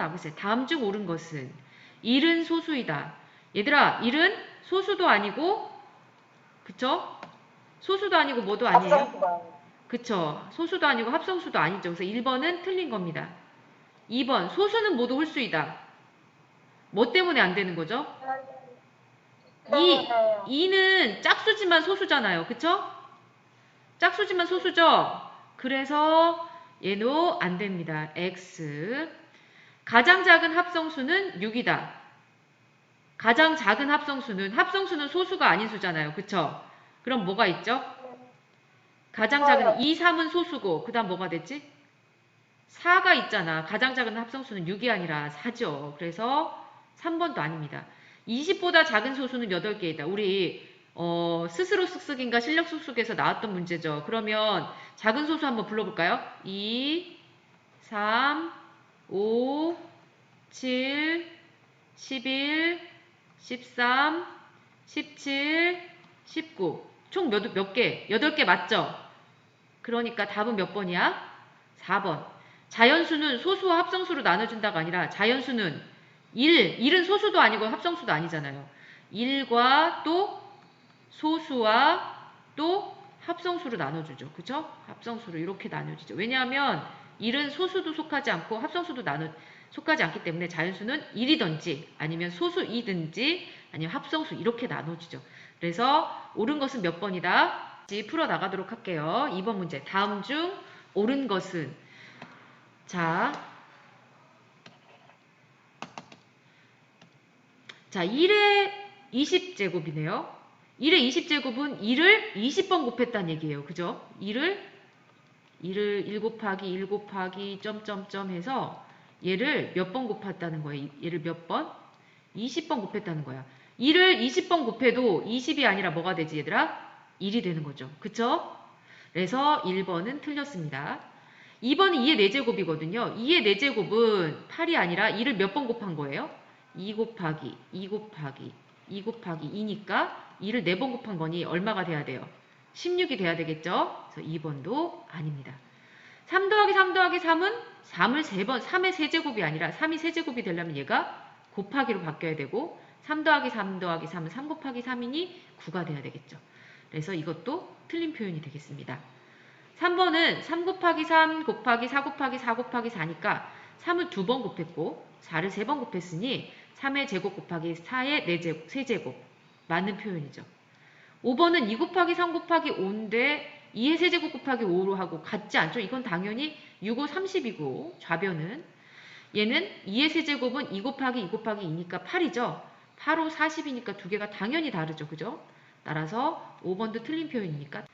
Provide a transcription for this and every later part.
풀어나가고 있어요. 다음 중 옳은 것은 1은 소수이다. 얘들아 1은 소수도 아니고 그쵸? 소수도 아니고 뭐도 아니에요? 합성수다. 그쵸? 소수도 아니고 합성수도 아니죠. 그래서 1번은 틀린 겁니다. 2번 소수는 모두 홀수이다. 뭐 때문에 안 되는 거죠? 때문에요. 2는 짝수지만 소수잖아요. 그쵸? 짝수지만 소수죠? 그래서 얘도 안 됩니다. X. 가장 작은 합성수는 6이다. 가장 작은 합성수는 소수가 아닌 수잖아요. 그쵸? 그럼 뭐가 있죠? 가장 작은 2, 3은 소수고 그 다음 뭐가 됐지? 4가 있잖아. 가장 작은 합성수는 6이 아니라 4죠. 그래서 3번도 아닙니다. 20보다 작은 소수는 8개이다. 우리 스스로 쓱쓱인가 실력 쓱쓱에서 나왔던 문제죠. 그러면 작은 소수 한번 불러볼까요? 2, 3, 5, 7, 11, 13, 17, 19. 총 몇 개? 8개 맞죠? 그러니까 답은 몇 번이야? 4번. 자연수는 소수와 합성수로 나눠준다가 아니라 자연수는 1은 소수도 아니고 합성수도 아니잖아요. 1과 또 소수와 또 합성수로 나눠주죠. 그쵸? 합성수로 이렇게 나눠지죠. 왜냐하면 1은 소수도 속하지 않고 합성수도 속하지 않기 때문에 자연수는 1이든지 아니면 소수 2든지 아니면 합성수 이렇게 나눠지죠. 그래서 옳은 것은 몇 번이다? 풀어 나가도록 할게요. 2번 문제. 다음 중 옳은 것은 자 1의 20제곱이네요. 1의 20제곱은 1을 20번 곱했다는 얘기예요. 그죠? 1을 1 곱하기 1 곱하기 점점점 해서 얘를 몇 번 곱했다는 거예요. 얘를 몇 번? 20번 곱했다는 거야. 1을 20번 곱해도 20이 아니라 뭐가 되지 얘들아? 1이 되는 거죠. 그쵸? 그래서 1번은 틀렸습니다. 2번은 2의 4제곱이거든요. 2의 4제곱은 8이 아니라 2를 몇 번 곱한 거예요? 2 곱하기 2 곱하기 2 곱하기 2니까 2를 4번 곱한 거니 얼마가 돼야 돼요? 16이 돼야 되겠죠? 그래서 2번도 아닙니다. 3 더하기 3 더하기 3은 3을 3번, 3의 세제곱이 아니라 3이 세제곱이 되려면 얘가 곱하기로 바뀌어야 되고 3 더하기 3 더하기 3은 3 곱하기 3이니 9가 돼야 되겠죠. 그래서 이것도 틀린 표현이 되겠습니다. 3번은 3 곱하기 3 곱하기 4 곱하기 4 곱하기 4니까 3을 2번 곱했고 4를 3번 곱했으니 3의 제곱 곱하기 4의 4제곱, 세제곱 맞는 표현이죠. 5번은 2 곱하기 3 곱하기 5인데 2의 세제곱 곱하기 5로 하고 같지 않죠? 이건 당연히 6, 5, 30이고 좌변은 얘는 2의 세제곱은 2 곱하기 2 곱하기 2니까 8이죠. 8, 5, 40이니까 두 개가 당연히 다르죠. 그죠? 따라서 5번도 틀린 표현이니까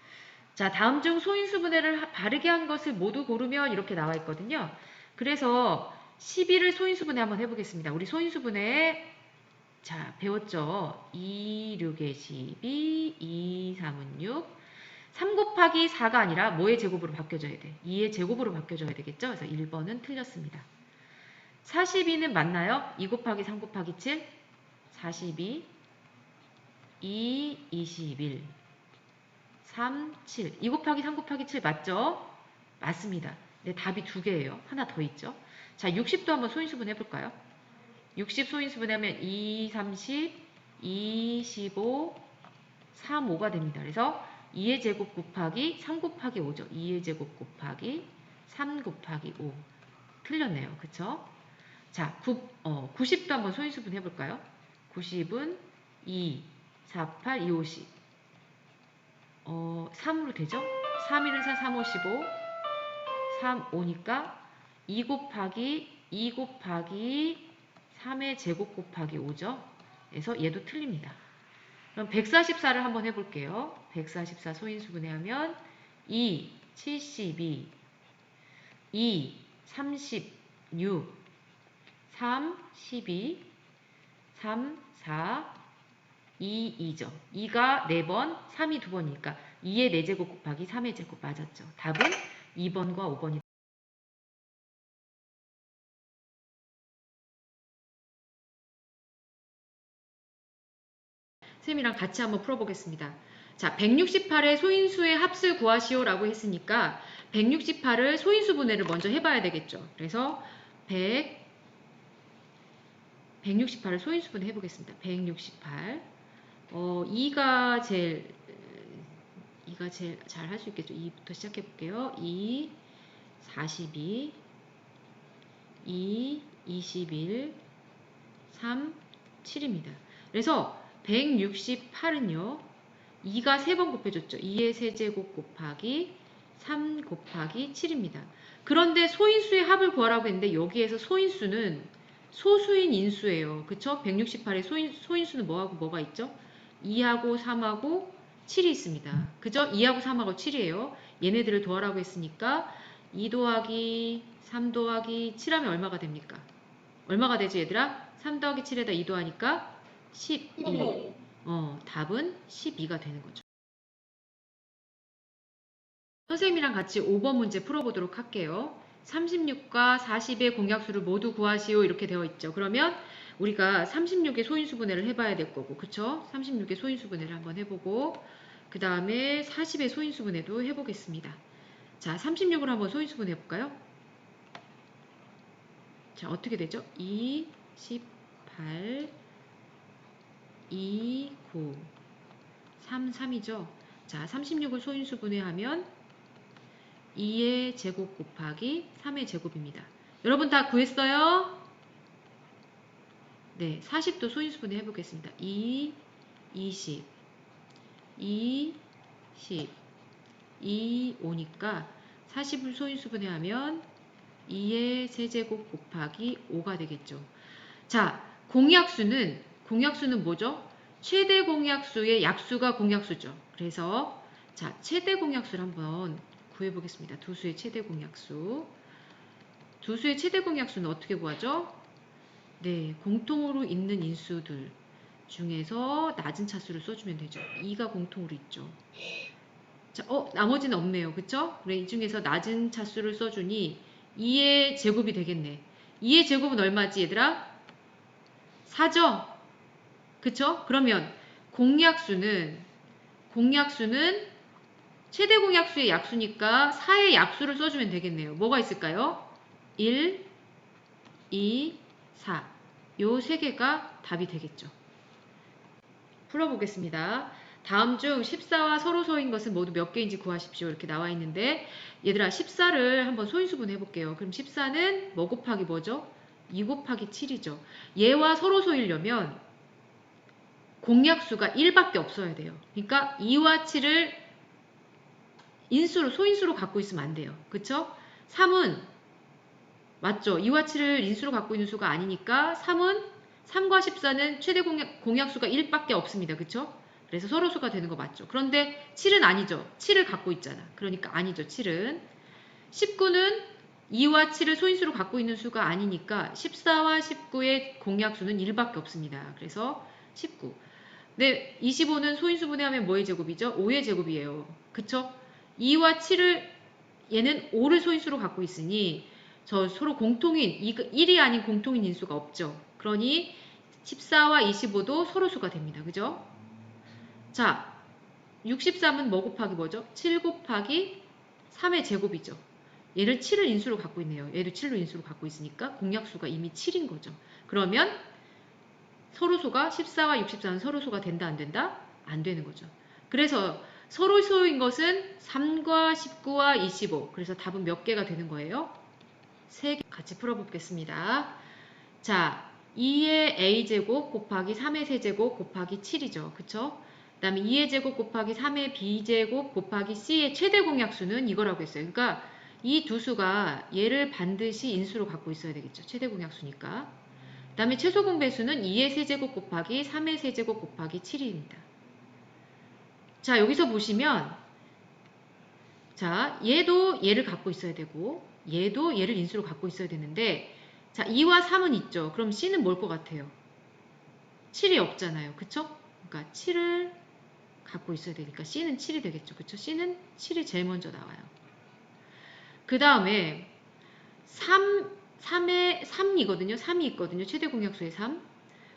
자, 다음 중 소인수분해를 바르게 한 것을 모두 고르면 이렇게 나와 있거든요. 그래서 11을 소인수분해 한번 해보겠습니다. 우리 소인수분해 자 배웠죠? 2, 6의 12, 2, 3은 6. 3 곱하기 4가 아니라 뭐의 제곱으로 바뀌어져야 돼? 2의 제곱으로 바뀌어져야 되겠죠? 그래서 1번은 틀렸습니다. 42는 맞나요? 2 곱하기 3 곱하기 7, 42, 2, 21. 3, 7. 2 곱하기 3 곱하기 7 맞죠? 맞습니다. 네, 답이 두 개예요. 하나 더 있죠. 자, 60도 한번 소인수분 해볼까요? 60 소인수분 하면 2, 30, 2, 15, 3, 5가 됩니다. 그래서 2의 제곱 곱하기 3 곱하기 5죠. 2의 제곱 곱하기 3 곱하기 5. 틀렸네요. 그쵸? 자, 90도 한번 소인수분 해볼까요? 90은 2, 4, 8, 2, 50. 3으로 되죠? 3, 1은 4, 3, 5, 15. 3, 5니까 2 곱하기 2 곱하기 3의 제곱 곱하기 5죠? 그래서 얘도 틀립니다. 그럼 144를 한번 해볼게요. 144 소인수분해하면 2, 72, 2, 36, 3, 12, 3, 4, 2, 2죠. 2가 4번, 3이 2번이니까 2의 4제곱 곱하기 3의 제곱 맞았죠. 답은 2번과 5번이 쌤이랑 같이 한번 풀어보겠습니다. 자, 168의 소인수의 합을 구하시오라고 했으니까 168을 소인수 분해를 먼저 해봐야 되겠죠. 그래서 100 168을 소인수분해 해보겠습니다. 168. 2가 제일 잘 할 수 있겠죠. 2부터 시작해 볼게요. 2, 42, 2, 21, 3, 7입니다. 그래서 168은요. 2가 3번 곱해줬죠. 2의 세제곱 곱하기 3 곱하기 7입니다. 그런데 소인수의 합을 구하라고 했는데 여기에서 소인수는 소수인 인수예요. 그쵸? 168의 소인수는 뭐하고 뭐가 있죠? 2하고 3하고 7이 있습니다. 그죠? 2하고 3하고 7이에요. 얘네들을 더하라고 했으니까 2 더하기 3 더하기 7하면 얼마가 됩니까? 얼마가 되지 얘들아? 3 더하기 7에다 2 더하니까 12. 답은 12가 되는 거죠. 선생님이랑 같이 5번 문제 풀어보도록 할게요. 36과 40의 공약수를 모두 구하시오 이렇게 되어 있죠. 그러면 우리가 36의 소인수분해를 해봐야 될 거고, 그쵸? 36의 소인수분해를 한번 해보고 그 다음에 40의 소인수분해도 해보겠습니다. 자, 36을 한번 소인수분해 해볼까요? 자, 어떻게 되죠? 2, 18, 2, 9, 3, 3이죠. 자, 36을 소인수분해하면 2의 제곱 곱하기 3의 제곱입니다. 여러분 다 구했어요? 네, 40도 소인수분해 해보겠습니다. 2, 20, 2, 10, 2, 5니까 40을 소인수분해 하면 2의 세제곱 곱하기 5가 되겠죠. 자, 공약수는 뭐죠? 최대 공약수의 약수가 공약수죠. 그래서 자, 최대 공약수를 한번 구해보겠습니다. 두수의 최대 공약수. 두수의 최대 공약수는 어떻게 구하죠? 네, 공통으로 있는 인수들 중에서 낮은 차수를 써주면 되죠. 2가 공통으로 있죠. 자, 나머지는 없네요. 그쵸? 그래, 이 중에서 낮은 차수를 써주니 2의 제곱이 되겠네. 2의 제곱은 얼마지, 얘들아? 4죠? 그쵸? 그러면 공약수는 최대 공약수의 약수니까 4의 약수를 써주면 되겠네요. 뭐가 있을까요? 1, 2, 4. 요 세 개가 답이 되겠죠. 풀어보겠습니다. 다음 중 14와 서로 소인 것은 모두 몇 개인지 구하십시오. 이렇게 나와 있는데 얘들아 14를 한번 소인수분 해볼게요. 그럼 14는 뭐 곱하기 뭐죠? 2 곱하기 7이죠. 얘와 서로 소이려면 공약수가 1밖에 없어야 돼요. 그러니까 2와 7을 소인수로 갖고 있으면 안 돼요. 그쵸? 3은 맞죠? 2와 7을 인수로 갖고 있는 수가 아니니까 3과 14는 최대 공약수가 1밖에 없습니다. 그쵸? 그래서 서로수가 되는 거 맞죠? 그런데 7은 아니죠. 7을 갖고 있잖아. 그러니까 아니죠. 7은. 19는 2와 7을 소인수로 갖고 있는 수가 아니니까 14와 19의 공약수는 1밖에 없습니다. 그래서 19. 네, 25는 소인수분해하면 뭐의 제곱이죠? 5의 제곱이에요. 그쵸? 2와 7을 얘는 5를 소인수로 갖고 있으니 저 서로 공통인 1이 아닌 공통인 인수가 없죠. 그러니 14와 25도 서로수가 됩니다. 그죠? 자, 63은 뭐 곱하기 뭐죠? 7 곱하기 3의 제곱이죠. 얘를 7을 인수로 갖고 있네요. 얘를 7로 인수로 갖고 있으니까 공약수가 이미 7인 거죠. 그러면 서로수가 14와 64는 서로수가 된다 안 된다? 안 되는 거죠. 그래서 서로수인 것은 3과 19와 25. 그래서 답은 몇 개가 되는 거예요? 3개 같이 풀어보겠습니다. 자, 2의 a제곱 곱하기 3의 세제곱 곱하기 7이죠. 그쵸? 그 다음에 2의 제곱 곱하기 3의 b제곱 곱하기 c의 최대 공약수는 이거라고 했어요. 그러니까 이 두 수가 얘를 반드시 인수로 갖고 있어야 되겠죠. 최대 공약수니까. 그 다음에 최소 공배수는 2의 세제곱 곱하기 3의 세제곱 곱하기 7입니다. 자, 여기서 보시면 자, 얘도 얘를 갖고 있어야 되고 얘도 얘를 인수로 갖고 있어야 되는데 자, 2와 3은 있죠. 그럼 C는 뭘 것 같아요? 7이 없잖아요. 그쵸? 그러니까 7을 갖고 있어야 되니까 C는 7이 되겠죠. 그쵸? C는 7이 제일 먼저 나와요. 그 다음에 3이거든요. 3이 있거든요. 최대 공약수의 3.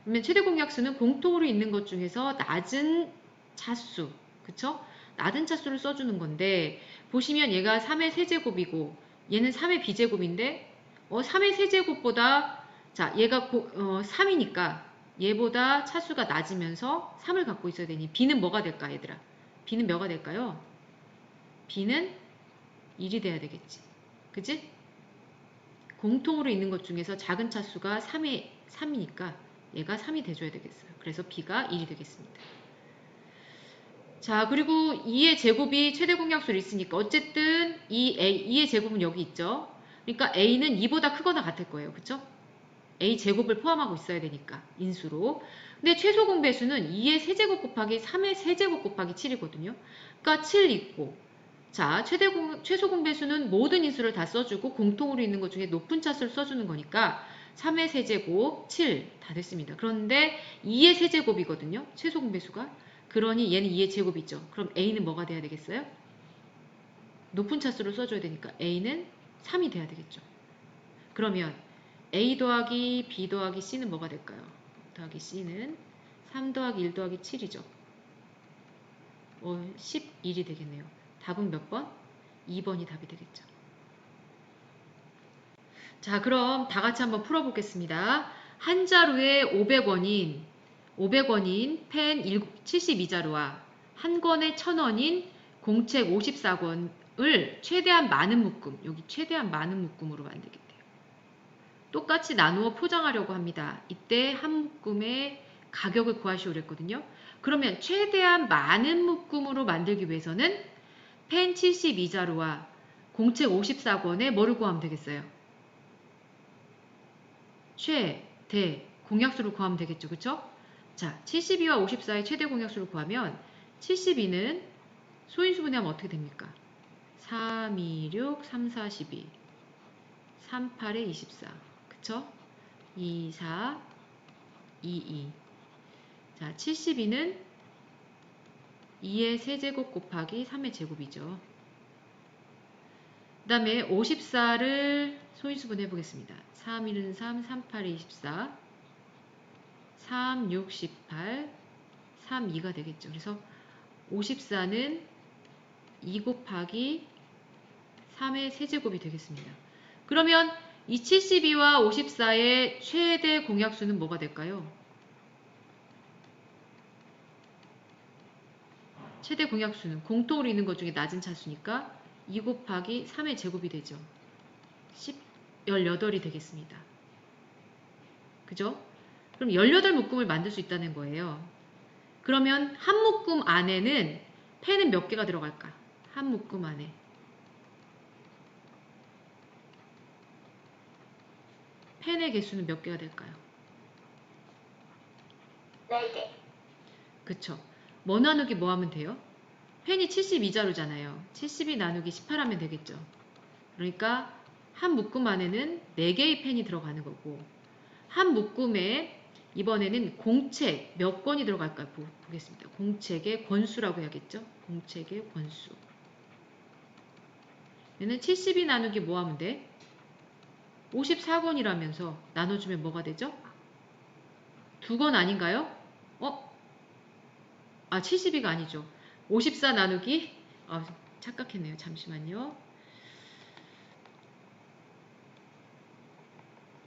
그러면 최대 공약수는 공통으로 있는 것 중에서 낮은 차수. 그쵸? 낮은 차수를 써주는 건데 보시면 얘가 3의 세제곱이고 얘는 3의 비제곱인데 3의 세제곱보다 자, 얘가 3이니까 얘보다 차수가 낮으면서 3을 갖고 있어야 되니 B는 뭐가 될까 얘들아? B는 몇가 될까요? B는 1이 돼야 되겠지. 그치? 공통으로 있는 것 중에서 작은 차수가 3이니까 얘가 3이 돼줘야 되겠어요. 그래서 B가 1이 되겠습니다. 자, 그리고 2의 제곱이 최대 공약수로 있으니까 어쨌든 2의 제곱은 여기 있죠. 그러니까 A는 2보다 크거나 같을 거예요. 그쵸? A 제곱을 포함하고 있어야 되니까 인수로. 근데 최소 공배수는 2의 세제곱 곱하기 3의 세제곱 곱하기 7이거든요. 그러니까 7 있고, 자, 최소 공배수는 모든 인수를 다 써주고 공통으로 있는 것 중에 높은 차수를 써주는 거니까 3의 세제곱 7 다 됐습니다. 그런데 2의 세제곱이거든요. 최소 공배수가. 그러니 얘는 2의 제곱이죠. 그럼 A는 뭐가 돼야 되겠어요? 높은 차수를 써줘야 되니까 A는 3이 돼야 되겠죠. 그러면 A 더하기 B 더하기 C는 뭐가 될까요? 더하기 C는 3 더하기 1 더하기 7이죠. 11이 되겠네요. 답은 몇 번? 2번이 답이 되겠죠. 자, 그럼 다 같이 한번 풀어보겠습니다. 한 자루에 500원인 펜 72자루와 한 권에 1000원인 공책 54권을 최대한 많은 묶음, 여기 최대한 많은 묶음으로 만들겠대요. 똑같이 나누어 포장하려고 합니다. 이때 한 묶음의 가격을 구하시오 그랬거든요. 그러면 최대한 많은 묶음으로 만들기 위해서는 펜 72자루와 공책 54권에 뭐를 구하면 되겠어요? 최대 공약수를 구하면 되겠죠. 그쵸? 자, 72와 54의 최대 공약수를 구하면 72는 소인수분해하면 어떻게 됩니까? 3, 2, 6, 3, 4, 12 3, 8에 24 그쵸? 2, 4, 2, 2 자, 72는 2의 세제곱 곱하기 3의 제곱이죠. 그 다음에 54를 소인수분해 보겠습니다. 3, 1은 3, 3, 8에 24 3, 6, 18 3, 2가 되겠죠. 그래서 54는 2 곱하기 3의 세제곱이 되겠습니다. 그러면 이 72와 54의 최대 공약수는 뭐가 될까요? 최대 공약수는 공통으로 있는 것 중에 낮은 차수니까 2 곱하기 3의 제곱이 되죠. 18이 되겠습니다. 그죠? 그럼 18묶음을 만들 수 있다는 거예요. 그러면 한 묶음 안에는 펜은 몇 개가 들어갈까? 한 묶음 안에. 펜의 개수는 몇 개가 될까요? 4개. 그쵸. 뭐 나누기 뭐 하면 돼요? 펜이 72자루잖아요. 72 나누기 18 하면 되겠죠. 그러니까 한 묶음 안에는 4개의 펜이 들어가는 거고 한 묶음에 이번에는 공책 몇 권이 들어갈까 보겠습니다. 공책의 권수라고 해야겠죠. 공책의 권수. 얘는 72 나누기 뭐 하면 돼? 54권이라면서 나눠주면 뭐가 되죠? 2권 아닌가요? 72가 아니죠. 54 나누기 착각했네요. 잠시만요.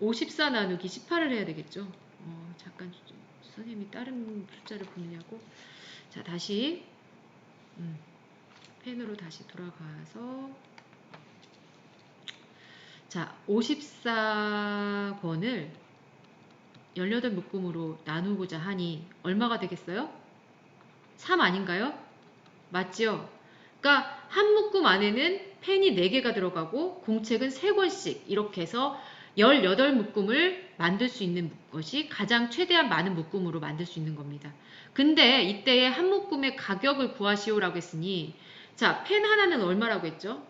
54 나누기 18을 해야 되겠죠. 잠깐 선생님이 다른 숫자를 보느냐고. 자, 다시 펜으로 다시 돌아가서 자, 54권을 18묶음으로 나누고자 하니 얼마가 되겠어요? 3 아닌가요? 맞죠? 그러니까 한 묶음 안에는 펜이 4개가 들어가고 공책은 3권씩 이렇게 해서 18묶음을 만들 수 있는 것이 가장 최대한 많은 묶음으로 만들 수 있는 겁니다. 근데 이때에 한 묶음의 가격을 구하시오라고 했으니 자, 펜 하나는 얼마라고 했죠?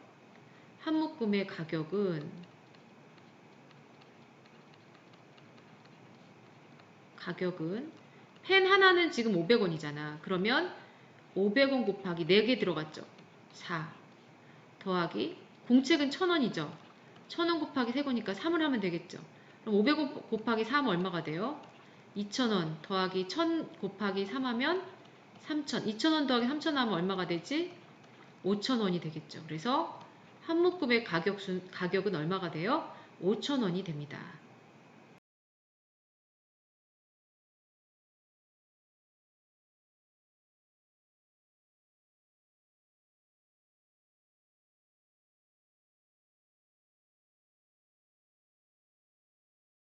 한 묶음의 가격은 펜 하나는 지금 500원이잖아. 그러면 500원 곱하기 4개 들어갔죠. 4 더하기 공책은 1000원이죠. 1000원 곱하기 3거니까 3을 하면 되겠죠. 그럼 500원 곱하기 3 얼마가 돼요? 2000원 더하기 1000 곱하기 3 하면 3000. 2000원 더하기 3000 하면 얼마가 되지? 5000원이 되겠죠. 그래서 한 묶음의 가격은 얼마가 돼요? 5000원이 됩니다.